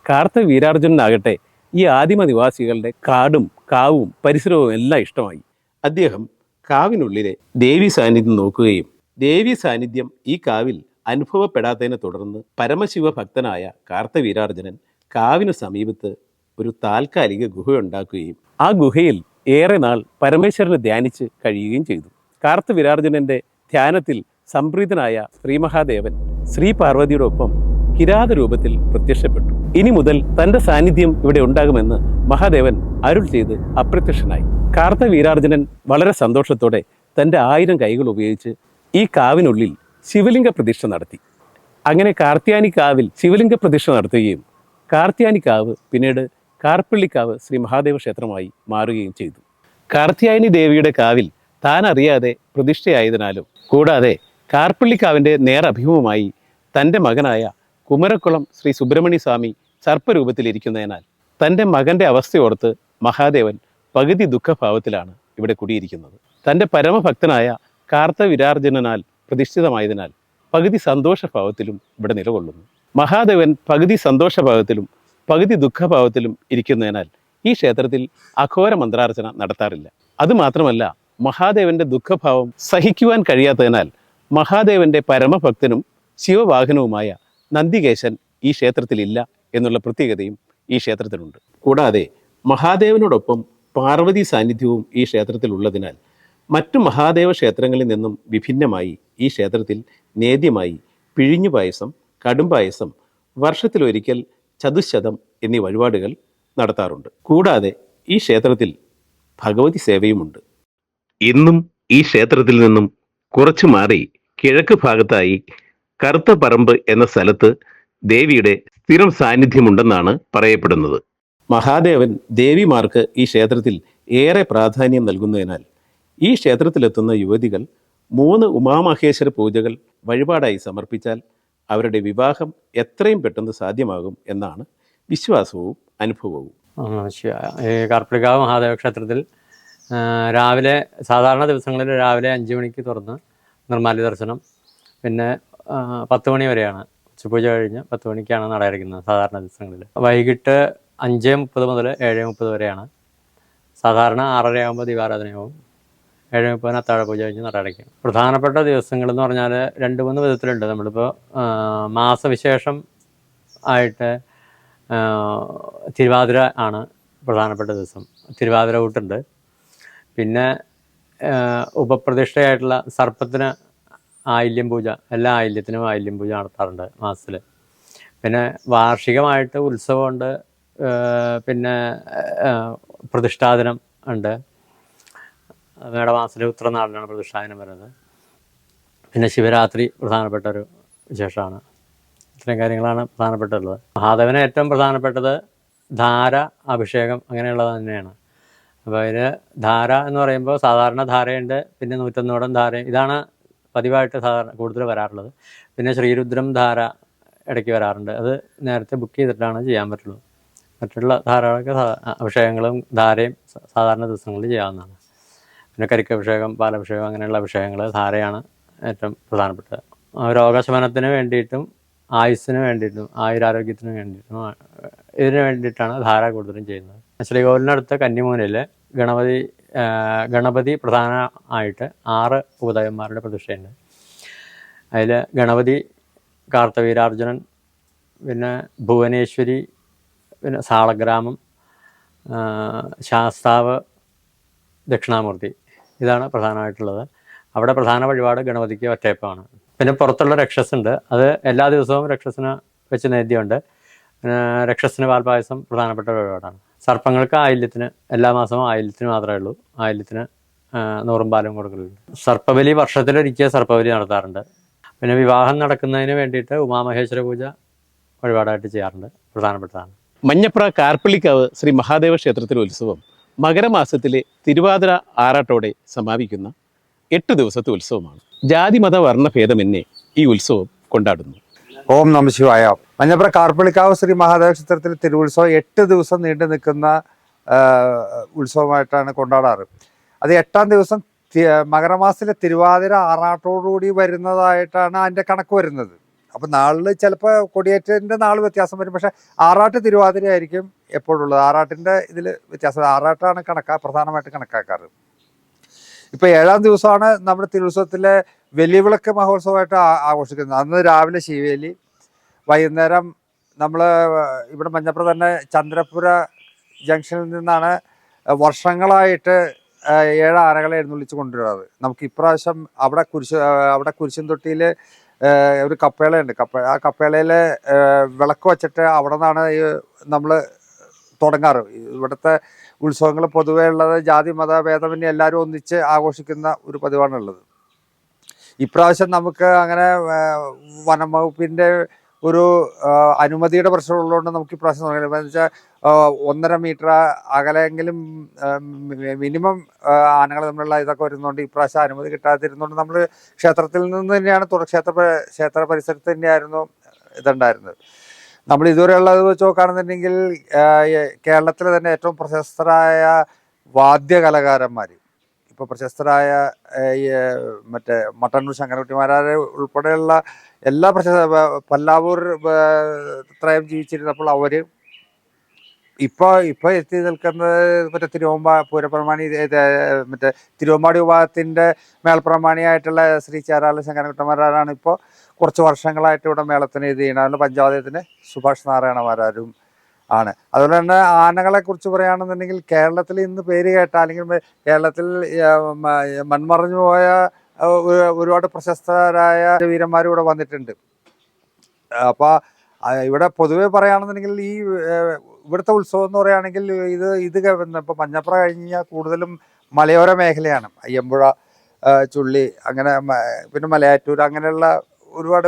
കാർത്തവീരാർജുനാകട്ടെ ഈ ആദിമ നിവാസികളുടെ കാടും കാവും പരിസരവും എല്ലാം ഇഷ്ടമായി. അദ്ദേഹം കാവിനുള്ളിലെ ദേവി സാന്നിധ്യം നോക്കുകയും ദേവി സാന്നിധ്യം ഈ കാവിൽ അനുഭവപ്പെടാത്തതിനെ തുടർന്ന് പരമശിവ ഭക്തനായ കാർത്തവീരാർജുനൻ കാവിന് സമീപത്ത് ഒരു താൽക്കാലിക ഗുഹയുണ്ടാക്കുകയും ആ ഗുഹയിൽ ഏറെ നാൾ പരമേശ്വരനെ ധ്യാനിച്ച് കഴിയുകയും ചെയ്തു. കാർത്തവീരാർജുനന്റെ ധ്യാനത്തിൽ സംപ്രീതനായ ശ്രീമഹാദേവൻ ശ്രീ പാർവതിയോടൊപ്പം കിരാത രൂപത്തിൽ പ്രത്യക്ഷപ്പെട്ടു. ഇനി മുതൽ തന്റെ സാന്നിധ്യം ഇവിടെ ഉണ്ടാകുമെന്ന് മഹാദേവൻ അരുൾ ചെയ്ത് അപ്രത്യക്ഷനായി. കാർത്തവീരാർജുനൻ വളരെ സന്തോഷത്തോടെ തൻ്റെ 1000 കൈകൾ ഉപയോഗിച്ച് ഈ കാവിനുള്ളിൽ ശിവലിംഗ പ്രതിഷ്ഠ നടത്തി. അങ്ങനെ കാർത്യായനി കാവിൽ ശിവലിംഗ പ്രതിഷ്ഠ നടത്തുകയും കാർത്യായനി കാവ് പിന്നീട് കാർപ്പള്ളിക്കാവ് ശ്രീ മഹാദേവ ക്ഷേത്രമായി മാറുകയും ചെയ്തു. കാർത്യായനി ദേവിയുടെ കാവിൽ താൻ അറിയാതെ പ്രതിഷ്ഠയായതിനാലും കൂടാതെ കാർപ്പള്ളിക്കാവിൻ്റെ നേരഭിമുഖമായി തൻ്റെ മകനായ കുമരക്കുളം ശ്രീ സുബ്രഹ്മണ്യ സ്വാമി സർപ്പരൂപത്തിലിരിക്കുന്നതിനാൽ തൻ്റെ മകൻ്റെ അവസ്ഥയോർത്ത് മഹാദേവൻ പകുതി ദുഃഖഭാവത്തിലാണ് ഇവിടെ കുടിയിരിക്കുന്നത്. തൻ്റെ പരമഭക്തനായ കാർത്തവീരാർജുനനാൽ പ്രതിഷ്ഠിതമായതിനാൽ പകുതി സന്തോഷഭാവത്തിലും ഇവിടെ നിലകൊള്ളുന്നു. മഹാദേവൻ പകുതി സന്തോഷഭാവത്തിലും പകുതി ദുഃഖഭാവത്തിലും ഇരിക്കുന്നതിനാൽ ഈ ക്ഷേത്രത്തിൽ അഘോര മന്ത്രാർച്ചന നടത്താറില്ല. അതുമാത്രമല്ല, മഹാദേവന്റെ ദുഃഖഭാവം സഹിക്കുവാൻ കഴിയാത്തതിനാൽ മഹാദേവന്റെ പരമഭക്തനും ശിവവാഹനവുമായ നന്ദികേശൻ ഈ ക്ഷേത്രത്തിലില്ല എന്നുള്ള പ്രത്യേകതയും ഈ ക്ഷേത്രത്തിലുണ്ട്. കൂടാതെ മഹാദേവനോടൊപ്പം പാർവതി സാന്നിധ്യവും ഈ ക്ഷേത്രത്തിൽ ഉള്ളതിനാൽ മറ്റു മഹാദേവ ക്ഷേത്രങ്ങളിൽ നിന്നും വിഭിന്നമായി ഈ ക്ഷേത്രത്തിൽ നേദ്യമായി പിഴിഞ്ഞു പായസം, കടും പായസം, വർഷത്തിലൊരിക്കൽ ചതുശതം എന്നീ വഴിപാടുകൾ നടത്താറുണ്ട്. കൂടാതെ ഈ ക്ഷേത്രത്തിൽ ഭഗവതി സേവയുമുണ്ട്. ഇന്നും ഈ ക്ഷേത്രത്തിൽ നിന്നും കുറച്ചു മാറി കിഴക്ക് ഭാഗത്തായി കറുത്ത പറമ്പ് എന്ന സ്ഥലത്ത് ദേവിയുടെ സ്ഥിരം സാന്നിധ്യമുണ്ടെന്നാണ് പറയപ്പെടുന്നത്. മഹാദേവൻ ദേവിമാർക്ക് ഈ ക്ഷേത്രത്തിൽ ഏറെ പ്രാധാന്യം നൽകുന്നതിനാൽ ഈ ക്ഷേത്രത്തിലെത്തുന്ന യുവതികൾ 3 ഉമാമഹേശ്വര പൂജകൾ വഴിപാടായി സമർപ്പിച്ചാൽ അവരുടെ വിവാഹം എത്രയും പെട്ടെന്ന് സാധ്യമാകും എന്നാണ് വിശ്വാസവും അനുഭവവും. ഈ കാർപ്പള്ളിക്കാവ് മഹാദേവ ക്ഷേത്രത്തിൽ രാവിലെ സാധാരണ ദിവസങ്ങളിൽ രാവിലെ 5 മണിക്ക് തുറന്ന് നിർമ്മാല്യ ദർശനം, പിന്നെ 10 മണി വരെയാണ്. ഉച്ചപൂജ കഴിഞ്ഞ് 10 മണിക്കാണ് നട അടയ്ക്കുന്നത് സാധാരണ ദിവസങ്ങളിൽ. വൈകിട്ട് 5:30 മുതൽ 7:30 വരെയാണ്. സാധാരണ 6:30 ആകുമ്പോൾ ദീപാരാധനയാവും. 7:30 അത്താഴപൂജ കഴിഞ്ഞ് നട അടയ്ക്കും. പ്രധാനപ്പെട്ട ദിവസങ്ങളെന്ന് പറഞ്ഞാൽ 2-3 വിധത്തിലുണ്ട്. നമ്മളിപ്പോൾ മാസവിശേഷം ആയിട്ട് തിരുവാതിര ആണ് പ്രധാനപ്പെട്ട ദിവസം. തിരുവാതിര കൂട്ടുണ്ട്. പിന്നെ ഉപപ്രതിഷ്ഠയായിട്ടുള്ള സർപ്പത്തിന് ആയില്യം പൂജ, എല്ലാ ആയില്യത്തിനും ആയില്യം പൂജ നടത്താറുണ്ട് മാസത്തിൽ. പിന്നെ വാർഷികമായിട്ട് ഉത്സവമുണ്ട്. പിന്നെ പ്രതിഷ്ഠാദിനം ഉണ്ട്. മേടമാസത്തിലെ ഉത്തരനാളിലാണ് പ്രതിഷ്ഠാദിനം വരുന്നത്. പിന്നെ ശിവരാത്രി പ്രധാനപ്പെട്ട ഒരു വിശേഷമാണ്. ഇത്രയും കാര്യങ്ങളാണ് പ്രധാനപ്പെട്ടുള്ളത്. മഹാദേവന് ഏറ്റവും പ്രധാനപ്പെട്ടത് ധാര, അഭിഷേകം അങ്ങനെയുള്ളത് തന്നെയാണ്. അപ്പോൾ അതിന് ധാര എന്ന് പറയുമ്പോൾ സാധാരണ ധാരയുണ്ട്, പിന്നെ 101 കുടം ധാര, ഇതാണ് പതിവായിട്ട് സാധാരണ കൂടുതൽ വരാറുള്ളത്. പിന്നെ ശ്രീരുദ്രം ധാര ഇടയ്ക്ക് വരാറുണ്ട്. അത് നേരത്തെ ബുക്ക് ചെയ്തിട്ടാണ് ചെയ്യാൻ പറ്റുള്ളൂ. മറ്റുള്ള ധാരകളൊക്കെ അഭിഷേകങ്ങളും ധാരയും സാധാരണ ദിവസങ്ങളിൽ ചെയ്യാവുന്നതാണ്. പിന്നെ കരിക്കഭിഷേകം, പാലഭിഷേകം അങ്ങനെയുള്ള അഭിഷേകങ്ങൾ ധാരയാണ് ഏറ്റവും പ്രധാനപ്പെട്ടത്. രോഗശമനത്തിന് വേണ്ടിയിട്ടും ആയുസ്സിന് വേണ്ടിയിട്ടും ആയുരാരോഗ്യത്തിന് വേണ്ടിയിട്ടും ഇതിന് വേണ്ടിയിട്ടാണ് ധാര കൂടുതലും ചെയ്യുന്നത്. ശ്രീകോവിലിനടുത്ത് കന്നിമൂലയിൽ ഗണപതി പ്രധാനമായിട്ട് 6 ഉപദേവന്മാരുടെ പ്രതിഷ്ഠയുണ്ട്. അതിൽ ഗണപതി, കാർത്തവീരാർജുനൻ, പിന്നെ ഭുവനേശ്വരി, പിന്നെ സാളഗ്രാമം, ശാസ്താവ്, ദക്ഷിണാമൂർത്തി, ഇതാണ് പ്രധാനമായിട്ടുള്ളത്. അവിടെ പ്രധാന വഴിപാട് ഗണപതിക്ക് ഒറ്റയപ്പമാണ്. പിന്നെ പുറത്തുള്ള രക്ഷസ് ഉണ്ട്, അത് എല്ലാ ദിവസവും രക്ഷസിന് വെച്ച് നേദ്യമുണ്ട്. പിന്നെ രക്ഷസിന് പാൽപ്പായസം പ്രധാനപ്പെട്ട ഒരു വഴിപാടാണ്. സർപ്പങ്ങൾക്ക് ആയില്യത്തിന് എല്ലാ മാസവും ആയില്യത്തിന് മാത്രമേ ഉള്ളൂ, ആയില്യത്തിന് 100 പാലും കൊടുക്കലുണ്ട്. സർപ്പബലി വർഷത്തിലൊരിക്കൽ സർപ്പബലി നടത്താറുണ്ട്. പിന്നെ വിവാഹം നടക്കുന്നതിന് വേണ്ടിയിട്ട് ഉമാമഹേശ്വര പൂജ വഴിപാടായിട്ട് ചെയ്യാറുണ്ട്, പ്രധാനപ്പെട്ടതാണ്. മഞ്ഞപ്ര കാർപ്പള്ളിക്കാവ് ശ്രീ മഹാദേവ ക്ഷേത്രത്തിലെ ഉത്സവം മകരമാസത്തിലെ തിരുവാതിര ആറാട്ടോടെ സമാപിക്കുന്ന 8 ദിവസത്തെ ഉത്സവമാണ്. ജാതിമത വർണ്ണഭേദമെന്നെ ഈ ഉത്സവം കൊണ്ടാടുന്നു. ഓം നമ ശിവായ. മഞ്ഞപ്ര കാർപ്പള്ളിക്കാവ് ശ്രീ മഹാദേവ ക്ഷേത്രത്തിൽ തിരുവുത്സവം 8 ദിവസം നീണ്ടു നിൽക്കുന്ന ഉത്സവമായിട്ടാണ് കൊണ്ടാടാറ്. അത് 8ാം ദിവസം മകരമാസത്തിലെ തിരുവാതിര ആറാട്ടോടുകൂടി വരുന്നതായിട്ടാണ് അതിൻ്റെ കണക്ക് വരുന്നത്. അപ്പം നാളിൽ ചിലപ്പോൾ കൊടിയേറ്റത്തിൻ്റെ നാൾ വ്യത്യാസം വരും, പക്ഷേ ആറാട്ട് തിരുവാതിര ആയിരിക്കും എപ്പോഴുള്ളത്. ആറാട്ടിൻ്റെ ഇതിൽ വ്യത്യാസം, ആറാട്ടാണ് പ്രധാനമായിട്ട് കണക്കാക്കാറ്. ഇപ്പോൾ 7ാം ദിവസമാണ് നമ്മുടെ തിരുവുത്സവത്തിലെ വലിയ വിളക്ക് മഹോത്സവമായിട്ട് ആഘോഷിക്കുന്നത്. അന്ന് രാവിലെ ശിവേലി, വൈകുന്നേരം നമ്മൾ ഇവിടെ മഞ്ഞപ്ര തന്നെ ചന്ദ്രപുര ജംഗ്ഷനിൽ നിന്നാണ് വർഷങ്ങളായിട്ട് 7 ആനകളെ എഴുന്നള്ളിച്ച് കൊണ്ടുവരാറ്. നമുക്ക് ഇപ്രാവശ്യം അവിടെ കുരിശും തൊട്ടിയിൽ ഒരു കപ്പേളയുണ്ട്. ആ കപ്പേളയിൽ വിളക്ക് വച്ചിട്ട് അവിടെ നിന്നാണ് നമ്മൾ തുടങ്ങാറ്. ഇവിടുത്തെ ഉത്സവങ്ങൾ പൊതുവേ ഉള്ളത് ജാതി മത ഭേദമന്യേ എല്ലാവരും ഒന്നിച്ച് ആഘോഷിക്കുന്ന ഒരു പതിവാണുള്ളത്. ഇപ്രാവശ്യം നമുക്ക് അങ്ങനെ വനം വകുപ്പിൻ്റെ ഒരു അനുമതിയുടെ പ്രശ്നമുള്ളതുകൊണ്ട് നമുക്ക് ഇപ്രാവശ്യം തുടങ്ങില്ല. എന്ന് വെച്ചാൽ 1.5 മീറ്റർ അകലെങ്കിലും മിനിമം ആനകൾ തമ്മിലുള്ള ഇതൊക്കെ വരുന്നതുകൊണ്ട് ഇപ്രാവശ്യം അനുമതി കിട്ടാതിരുന്നുകൊണ്ട് നമ്മൾ ക്ഷേത്രത്തിൽ നിന്ന് തന്നെയാണ് ക്ഷേത്ര പരിസരത്ത് തന്നെയായിരുന്നു ഇതുണ്ടായിരുന്നത്. നമ്മൾ ഇതുവരെയുള്ളത് വെച്ച് നോക്കുകയാണെന്നുണ്ടെങ്കിൽ കേരളത്തിലെ തന്നെ ഏറ്റവും പ്രശസ്തരായ വാദ്യകലാകാരന്മാർ, ഇപ്പോൾ പ്രശസ്തരായ മറ്റേ മട്ടന്നൂർ ശങ്കരകുട്ടിമാരാരെ ഉൾപ്പെടെയുള്ള എല്ലാ പല്ലാവൂർ ത്രയം ജീവിച്ചിരുന്നപ്പോൾ അവർ ഇപ്പോൾ എത്തി നിൽക്കുന്നത് മറ്റേ പൂരപ്രമാണി മറ്റേ തിരുവമ്പാടി വിഭാഗത്തിൻ്റെ മേൽപ്രമാണിയായിട്ടുള്ള ശ്രീ ചേരാല ശങ്കരകുട്ടന്മാരാണ് ഇപ്പോൾ കുറച്ച് വർഷങ്ങളായിട്ട് ഇവിടെ മേളത്തിന് ഇത് ചെയ്യണം. പഞ്ചായത്തിന് സുഭാഷ് നാരായണമാരും ആണ്. അതുപോലെ തന്നെ ആനകളെ കുറിച്ച് പറയുകയാണെന്നുണ്ടെങ്കിൽ കേരളത്തിൽ ഇന്ന് പേര് കേട്ട അല്ലെങ്കിൽ കേരളത്തിൽ മൺമറഞ്ഞു പോയ ഒരുപാട് പ്രശസ്തരായ വീരന്മാരും ഇവിടെ വന്നിട്ടുണ്ട്. അപ്പോൾ ഇവിടെ പൊതുവെ പറയുകയാണെന്നുണ്ടെങ്കിൽ ഈ ഇവിടുത്തെ ഉത്സവം എന്ന് പറയുകയാണെങ്കിൽ ഇത് ഇപ്പോൾ മഞ്ഞപ്ര കഴിഞ്ഞാൽ കൂടുതലും മലയോര മേഖലയാണ്. അയ്യമ്പുഴ, ചുള്ളി, അങ്ങനെ പിന്നെ മലയാറ്റൂർ, അങ്ങനെയുള്ള ഒരുപാട്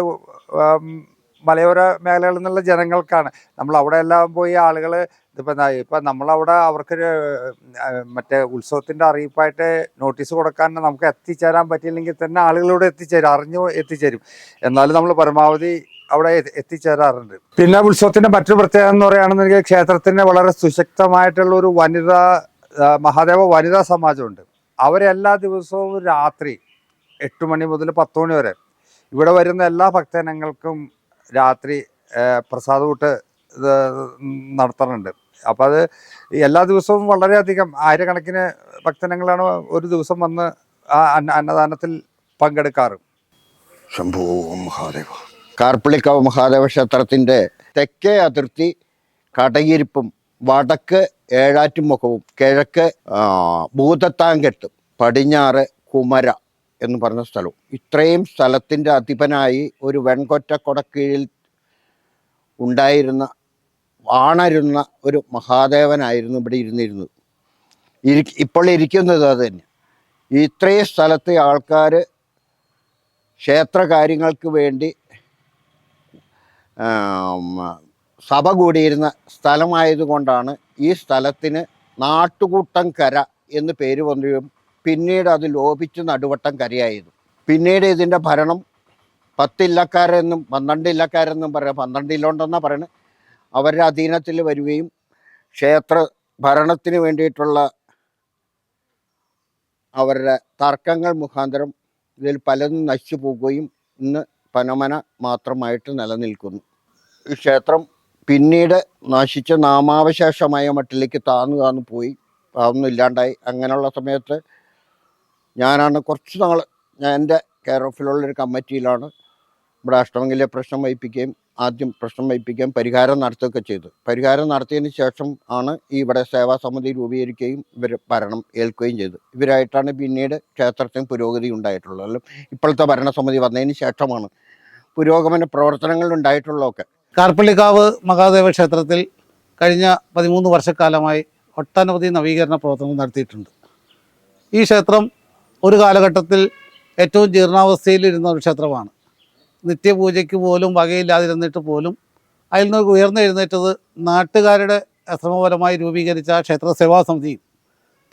മലയോര മേഖലകളിൽ നിന്നുള്ള ജനങ്ങൾക്കാണ്. നമ്മൾ അവിടെ എല്ലാം പോയി ആളുകൾ ഇപ്പം നമ്മളവിടെ അവർക്കൊരു മറ്റേ ഉത്സവത്തിൻ്റെ അറിയിപ്പായിട്ട് നോട്ടീസ് കൊടുക്കാൻ നമുക്ക് എത്തിച്ചേരാൻ പറ്റിയില്ലെങ്കിൽ തന്നെ ആളുകളിവിടെ എത്തിച്ചേരും. എന്നാലും നമ്മൾ പരമാവധി അവിടെ എത്തിച്ചേരാറുണ്ട്. പിന്നെ ഉത്സവത്തിൻ്റെ മറ്റൊരു പ്രത്യേകത എന്ന് പറയുകയാണെന്നുണ്ടെങ്കിൽ ക്ഷേത്രത്തിന് വളരെ സുശക്തമായിട്ടുള്ള ഒരു മഹാദേവ വനിതാ സമാജമുണ്ട്. അവരെല്ലാ ദിവസവും രാത്രി 8 മണി മുതൽ 10 മണി വരെ ഇവിടെ വരുന്ന എല്ലാ ഭക്തജനങ്ങൾക്കും രാത്രി പ്രസാദൂട്ട് നടത്താറുണ്ട്. അപ്പോൾ അത് എല്ലാ ദിവസവും വളരെയധികം ആയിരക്കണക്കിന് ഭക്തജനങ്ങളാണ് ഒരു ദിവസം വന്ന് ആ അന്നദാനത്തിൽ പങ്കെടുക്കാറ്. ശംഭോ മഹാദേവ. കാർപ്പള്ളിക്കാവ് മഹാദേവ ക്ഷേത്രത്തിൻ്റെ തെക്കേ അതിർത്തി കടയിരിപ്പും, വടക്ക് ഏഴാറ്റുമുഖവും, കിഴക്ക് ഭൂതത്താങ്കെട്ടും, പടിഞ്ഞാറ് കുമര എന്ന് പറഞ്ഞ സ്ഥലവും. ഇത്രയും സ്ഥലത്തിൻ്റെ അധിപനായി ഒരു വെൺകൊറ്റ കൊടക്കീഴിൽ ആണരുന്ന ഒരു മഹാദേവനായിരുന്നു ഇവിടെ ഇരുന്നിരുന്നത്. ഇപ്പോൾ ഇരിക്കുന്നത് അത് തന്നെ. ഇത്രയും സ്ഥലത്തെ ആൾക്കാർ ക്ഷേത്ര കാര്യങ്ങൾക്ക് വേണ്ടി സഭ കൂടിയിരുന്ന സ്ഥലമായതുകൊണ്ടാണ് ഈ സ്ഥലത്തിന് നാട്ടുകൂട്ടം കര എന്ന് പേര് വന്നതും പിന്നീട് അത് ലോപിച്ച് നടുവട്ടം കരയായിരുന്നു. പിന്നീട് ഇതിൻ്റെ ഭരണം 10 ഇല്ലക്കാരെന്നും 12 ഇല്ലക്കാരെന്നും പറയാം, 12 ഇല്ലുണ്ടെന്നാണ് പറയുന്നത്, അവരുടെ അധീനത്തിൽ വരികയും ക്ഷേത്ര ഭരണത്തിന് വേണ്ടിയിട്ടുള്ള അവരുടെ തർക്കങ്ങൾ മുഖാന്തരം ഇതിൽ പലതും നശിച്ചു പോകുകയും ഇന്ന് പനമന മാത്രമായിട്ട് നിലനിൽക്കുന്നു. ഈ ക്ഷേത്രം പിന്നീട് നശിച്ച നാമാവശേഷമായ മട്ടിലേക്ക് താന്നു പോയി, അതൊന്നും ഇല്ലാണ്ടായി. അങ്ങനെയുള്ള സമയത്ത് ഞാനാണ് ഞാൻ എൻ്റെ കെയർ ഓഫിലുള്ളൊരു കമ്മിറ്റിയിലാണ് ഇവിടെ അഷ്ടമംഗല്യ പ്രശ്നം വഹിപ്പിക്കുകയും ആദ്യം പ്രശ്നം വയ്പ്പിക്കാൻ പരിഹാരം നടത്തുകയൊക്കെ ചെയ്തു. പരിഹാരം നടത്തിയതിന് ശേഷം ആണ് ഇവിടെ സേവാ സമിതി രൂപീകരിക്കുകയും ഇവർ ഭരണം ഏൽക്കുകയും ചെയ്തു. ഇവരായിട്ടാണ് പിന്നീട് ക്ഷേത്രത്തിന് പുരോഗതി ഉണ്ടായിട്ടുള്ളത്. ഇപ്പോഴത്തെ ഭരണസമിതി വന്നതിന് ശേഷമാണ് പുരോഗമന പ്രവർത്തനങ്ങൾ ഉണ്ടായിട്ടുള്ളതൊക്കെ. കാർപ്പള്ളിക്കാവ് മഹാദേവ ക്ഷേത്രത്തിൽ കഴിഞ്ഞ 13 വർഷക്കാലമായി ഒട്ടനവധി നവീകരണ പ്രവർത്തനങ്ങൾ നടത്തിയിട്ടുണ്ട്. ഈ ക്ഷേത്രം ഒരു കാലഘട്ടത്തിൽ ഏറ്റവും ജീർണാവസ്ഥയിലിരുന്ന ഒരു ക്ഷേത്രമാണ്. നിത്യപൂജയ്ക്ക് പോലും വകയില്ലാതിരുന്നിട്ട് പോലും അതിൽ നിന്ന് ഉയർന്നെഴുന്നേറ്റത് നാട്ടുകാരുടെ ശ്രമപരമായി രൂപീകരിച്ച ക്ഷേത്ര സേവാ സമിതിയും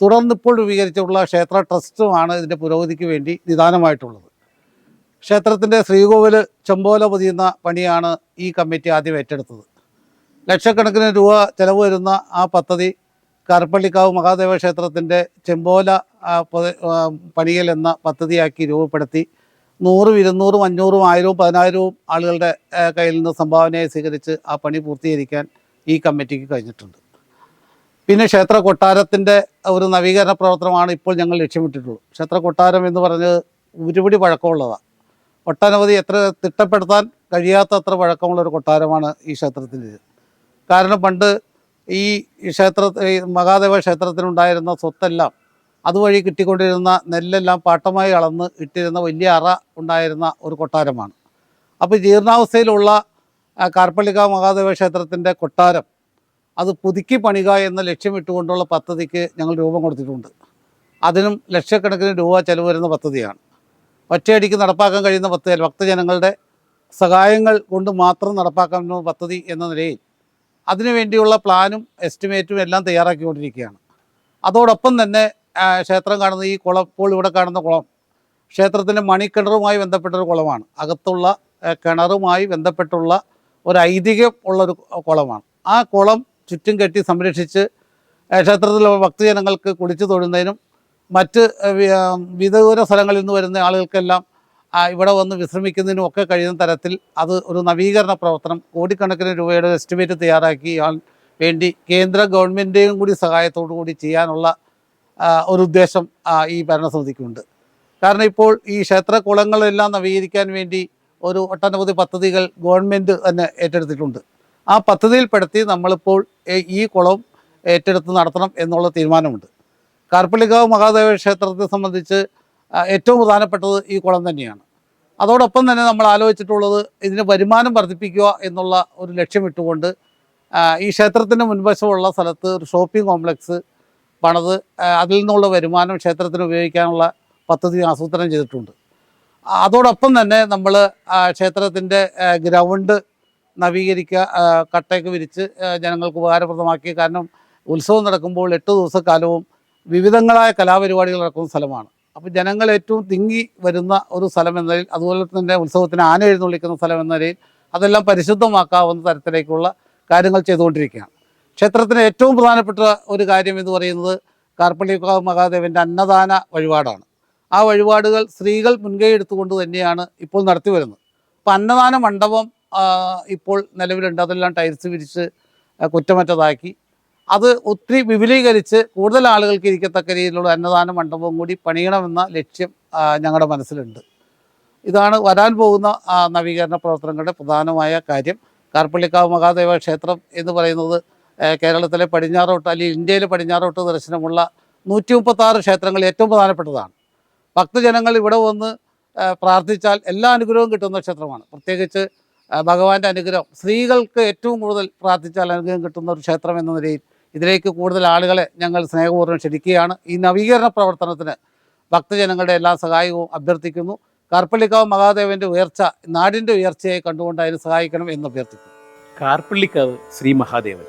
തുടർന്നിപ്പോൾ രൂപീകരിച്ചിട്ടുള്ള ക്ഷേത്ര ട്രസ്റ്റുമാണ് ഇതിൻ്റെ പുരോഗതിക്ക് വേണ്ടി നിദാനമായിട്ടുള്ളത്. ക്ഷേത്രത്തിൻ്റെ ശ്രീകോവിൽ ചെമ്പോല പൊതിയുന്ന പണിയാണ് ഈ കമ്മിറ്റി ആദ്യം ഏറ്റെടുത്തത്. ലക്ഷക്കണക്കിന് രൂപ ചെലവ് വരുന്ന ആ പദ്ധതി കാർപ്പള്ളിക്കാവ് മഹാദേവ ക്ഷേത്രത്തിൻ്റെ ചെമ്പോല പണിയൽ എന്ന പദ്ധതിയാക്കി രൂപപ്പെടുത്തി 100, 200, 500, 1000, 10,000 ആളുകളുടെ കയ്യിൽ നിന്ന് സംഭാവനയായി സ്വീകരിച്ച് ആ പണി പൂർത്തീകരിക്കാൻ ഈ കമ്മിറ്റിക്ക് കഴിഞ്ഞിട്ടുണ്ട്. പിന്നെ ക്ഷേത്ര കൊട്ടാരത്തിൻ്റെ ഒരു നവീകരണ പ്രവർത്തനമാണ് ഇപ്പോൾ ഞങ്ങൾ ലക്ഷ്യമിട്ടിട്ടുള്ളത്. ക്ഷേത്ര കൊട്ടാരം എന്ന് പറഞ്ഞത് ഒരുപടി പഴക്കമുള്ളതാണ്. ഒട്ടനവധി തിട്ടപ്പെടുത്താൻ കഴിയാത്തത്ര പഴക്കമുള്ളൊരു കൊട്ടാരമാണ് ഈ ക്ഷേത്രത്തിൻ്റെ. കാരണം പണ്ട് ഈ മഹാദേവ ക്ഷേത്രത്തിനുണ്ടായിരുന്ന സ്വത്തെല്ലാം അതുവഴി കിട്ടിക്കൊണ്ടിരുന്ന നെല്ലെല്ലാം പാട്ടമായി അളന്ന് ഇട്ടിരുന്ന വലിയ അറ ഉണ്ടായിരുന്ന ഒരു കൊട്ടാരമാണ്. അപ്പോൾ ജീർണാവസ്ഥയിലുള്ള കാർപ്പള്ളിക്കാവ് മഹാദേവ ക്ഷേത്രത്തിൻ്റെ കൊട്ടാരം അത് പുതുക്കി പണിക എന്ന ലക്ഷ്യമിട്ടുകൊണ്ടുള്ള പദ്ധതിക്ക് ഞങ്ങൾ രൂപം കൊടുത്തിട്ടുണ്ട്. അതിനും ലക്ഷക്കണക്കിന് രൂപ ചെലവ് വരുന്ന പദ്ധതിയാണ്. ഒറ്റയടിക്ക് നടപ്പാക്കാൻ കഴിയുന്ന പദ്ധതി, ഭക്തജനങ്ങളുടെ സഹായങ്ങൾ കൊണ്ട് മാത്രം നടപ്പാക്കാവുന്ന പദ്ധതി എന്ന നിലയിൽ അതിനുവേണ്ടിയുള്ള പ്ലാനും എസ്റ്റിമേറ്റും എല്ലാം തയ്യാറാക്കിക്കൊണ്ടിരിക്കുകയാണ്. അതോടൊപ്പം തന്നെ ക്ഷേത്രം കാണുന്ന ഈ കുളം, ഇപ്പോൾ ഇവിടെ കാണുന്ന കുളം ക്ഷേത്രത്തിൻ്റെ മണിക്കിണറുമായി ബന്ധപ്പെട്ടൊരു കുളമാണ്. അകത്തുള്ള കിണറുമായി ബന്ധപ്പെട്ടുള്ള ഒരു ഐതിഹ്യം ഉള്ളൊരു കുളമാണ്. ആ കുളം ചുറ്റും കെട്ടി സംരക്ഷിച്ച് ക്ഷേത്രത്തിലുള്ള ഭക്തജനങ്ങൾക്ക് കുളിച്ചു തൊഴുന്നതിനും മറ്റ് വിദൂര സ്ഥലങ്ങളിൽ നിന്ന് വരുന്ന ആളുകൾക്കെല്ലാം ഇവിടെ വന്ന് വിശ്രമിക്കുന്നതിനും ഒക്കെ കഴിയുന്ന തരത്തിൽ അത് ഒരു നവീകരണ പ്രവർത്തനം കോടിക്കണക്കിന് രൂപയുടെ എസ്റ്റിമേറ്റ് തയ്യാറാക്കി വേണ്ടി കേന്ദ്ര ഗവൺമെൻറ്റിൻ്റെയും കൂടി സഹായത്തോടു കൂടി ചെയ്യാനുള്ള ഒരു ഉദ്ദേശം ഈ ഭരണസമിതിക്കുണ്ട്. കാരണം ഇപ്പോൾ ഈ ക്ഷേത്ര കുളങ്ങളെല്ലാം നവീകരിക്കാൻ വേണ്ടി ഒരു ഒട്ടനവധി പദ്ധതികൾ ഗവൺമെൻറ് തന്നെ ഏറ്റെടുത്തിട്ടുണ്ട്. ആ പദ്ധതിയിൽപ്പെടുത്തി നമ്മളിപ്പോൾ ഈ കുളം ഏറ്റെടുത്ത് നടത്തണം എന്നുള്ള തീരുമാനമുണ്ട്. കാർപ്പള്ളിക്കാവ് മഹാദേവ ക്ഷേത്രത്തെ സംബന്ധിച്ച് ഏറ്റവും പ്രധാനപ്പെട്ടത് ഈ കുളം തന്നെയാണ്. അതോടൊപ്പം തന്നെ നമ്മൾ ആലോചിച്ചിട്ടുള്ളത് ഇതിന് വരുമാനം വർദ്ധിപ്പിക്കുക എന്നുള്ള ഒരു ലക്ഷ്യമിട്ടുകൊണ്ട് ഈ ക്ഷേത്രത്തിൻ്റെ മുൻവശമുള്ള സ്ഥലത്ത് ഒരു ഷോപ്പിംഗ് കോംപ്ലക്സ് പണിത് അതിൽ നിന്നുള്ള വരുമാനം ക്ഷേത്രത്തിന് ഉപയോഗിക്കാനുള്ള പദ്ധതി ആസൂത്രണം ചെയ്തിട്ടുണ്ട്. അതോടൊപ്പം തന്നെ നമ്മൾ ക്ഷേത്രത്തിൻ്റെ ഗ്രൗണ്ട് നവീകരിക്കുക, കട്ടയൊക്കെ വിരിച്ച് ജനങ്ങൾക്ക് ഉപകാരപ്രദമാക്കി. കാരണം ഉത്സവം നടക്കുമ്പോൾ 8 ദിവസക്കാലവും വിവിധങ്ങളായ കലാപരിപാടികൾ നടക്കുന്ന സ്ഥലമാണ്. അപ്പോൾ ജനങ്ങൾ ഏറ്റവും തിങ്ങി വരുന്ന ഒരു സ്ഥലം എന്ന നിലയിൽ, അതുപോലെ തന്നെ ഉത്സവത്തിന് ആന എഴുന്നള്ളിക്കുന്ന സ്ഥലം എന്ന നിലയിൽ അതെല്ലാം പരിശുദ്ധമാക്കാവുന്ന തരത്തിലേക്കുള്ള കാര്യങ്ങൾ ചെയ്തുകൊണ്ടിരിക്കുകയാണ്. ക്ഷേത്രത്തിന് ഏറ്റവും പ്രധാനപ്പെട്ട ഒരു കാര്യം എന്ന് പറയുന്നത് കാർപ്പള്ളിക്കാവ് മഹാദേവൻ്റെ അന്നദാന വഴിപാടാണ്. ആ വഴിപാടുകൾ സ്ത്രീകൾ മുൻകൈ എടുത്തുകൊണ്ട് തന്നെയാണ് ഇപ്പോൾ നടത്തി വരുന്നത്. അപ്പോൾ അന്നദാന മണ്ഡപം ഇപ്പോൾ നിലവിലുണ്ട്. അതെല്ലാം ടൈൽസ് വിരിച്ച് കുറ്റമറ്റതാക്കി അത് ഒത്തിരി വിപുലീകരിച്ച് കൂടുതൽ ആളുകൾക്ക് ഇരിക്കത്തക്ക രീതിയിലുള്ള അന്നദാന മണ്ഡപവും കൂടി പണിയണമെന്ന ലക്ഷ്യം ഞങ്ങളുടെ മനസ്സിലുണ്ട്. ഇതാണ് വരാൻ പോകുന്ന നവീകരണ പ്രവർത്തനങ്ങളുടെ പ്രധാനമായ കാര്യം. കാർപ്പള്ളിക്കാവ് മഹാദേവ ക്ഷേത്രം എന്ന് പറയുന്നത് കേരളത്തിലെ പടിഞ്ഞാറോട്ട് അല്ലെങ്കിൽ ഇന്ത്യയിലെ പടിഞ്ഞാറോട്ട് ദർശനമുള്ള 136 ക്ഷേത്രങ്ങളിൽ ഏറ്റവും പ്രധാനപ്പെട്ടതാണ്. ഭക്തജനങ്ങൾ ഇവിടെ വന്ന് പ്രാർത്ഥിച്ചാൽ എല്ലാ അനുഗ്രഹവും കിട്ടുന്ന ക്ഷേത്രമാണ്. പ്രത്യേകിച്ച് ഭഗവാന്റെ അനുഗ്രഹം സ്ത്രീകൾക്ക് ഏറ്റവും കൂടുതൽ പ്രാർത്ഥിച്ചാൽ അനുഗ്രഹം കിട്ടുന്ന ഒരു ക്ഷേത്രം എന്ന നിലയിൽ ഇതിലേക്ക് കൂടുതൽ ആളുകളെ ഞങ്ങൾ സ്നേഹപൂർവ്വം ക്ഷണിക്കുകയാണ്. ഈ നവീകരണ പ്രവർത്തനത്തിന് ഭക്തജനങ്ങളുടെ എല്ലാ സഹായവും അഭ്യർത്ഥിക്കുന്നു. കാർപ്പള്ളിക്കാവ് മഹാദേവൻ്റെ ഉയർച്ച നാടിൻ്റെ ഉയർച്ചയെ കണ്ടുകൊണ്ട് അതിന് സഹായിക്കണം എന്ന് അഭ്യർത്ഥിക്കുന്നു. കാർപ്പള്ളിക്കാവ് ശ്രീ മഹാദേവൻ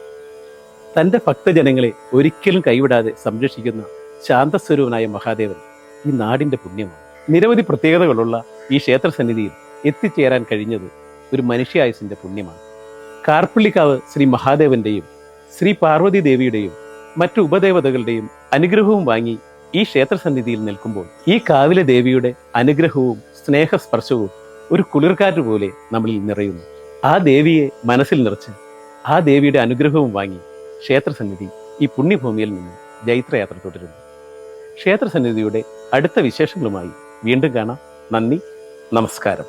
തൻ്റെ ഭക്തജനങ്ങളെ ഒരിക്കലും കൈവിടാതെ സംരക്ഷിക്കുന്ന ശാന്തസ്വരൂപനായ മഹാദേവൻ ഈ നാടിൻ്റെ പുണ്യമാണ്. നിരവധി പ്രത്യേകതകളുള്ള ഈ ക്ഷേത്രസന്നിധിയിൽ എത്തിച്ചേരാൻ കഴിഞ്ഞത് ഒരു മനുഷ്യായുസിൻ്റെ പുണ്യമാണ്. കാർപ്പള്ളിക്കാവ് ശ്രീ മഹാദേവന്റെയും ശ്രീ പാർവതി ദേവിയുടെയും മറ്റു ഉപദേവതകളുടെയും അനുഗ്രഹവും വാങ്ങി ഈ ക്ഷേത്രസന്നിധിയിൽ നിൽക്കുമ്പോൾ ഈ കാവിലെ ദേവിയുടെ അനുഗ്രഹവും സ്നേഹസ്പർശവും ഒരു കുളിർക്കാറ്റ് പോലെ നമ്മളിൽ നിറയുന്നു. ആ ദേവിയെ മനസ്സിൽ നിറച്ച് ആ ദേവിയുടെ അനുഗ്രഹവും വാങ്ങി ക്ഷേത്രസന്നിധി ഈ പുണ്യഭൂമിയിൽ നിന്ന് ജൈത്രയാത്ര തുടരുന്നു. ക്ഷേത്രസന്നിധിയുടെ അടുത്ത വിശേഷങ്ങളുമായി വീണ്ടും കാണാം. നന്ദി, നമസ്കാരം.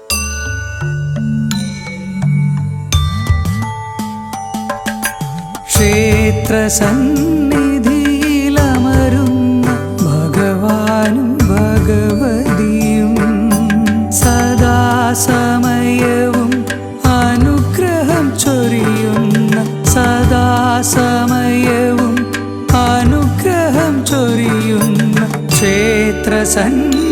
ക്ഷേത്രസന്നിധിയിലമരുന്ന ഭഗവാനും ഭഗവതിയും സദാസമയവും അനുഗ്രഹം ചൊരിയുന്ന സദാസമയവും അനുഗ്രഹം ചൊരിയുന്ന ക്ഷേത്രസന്നിധി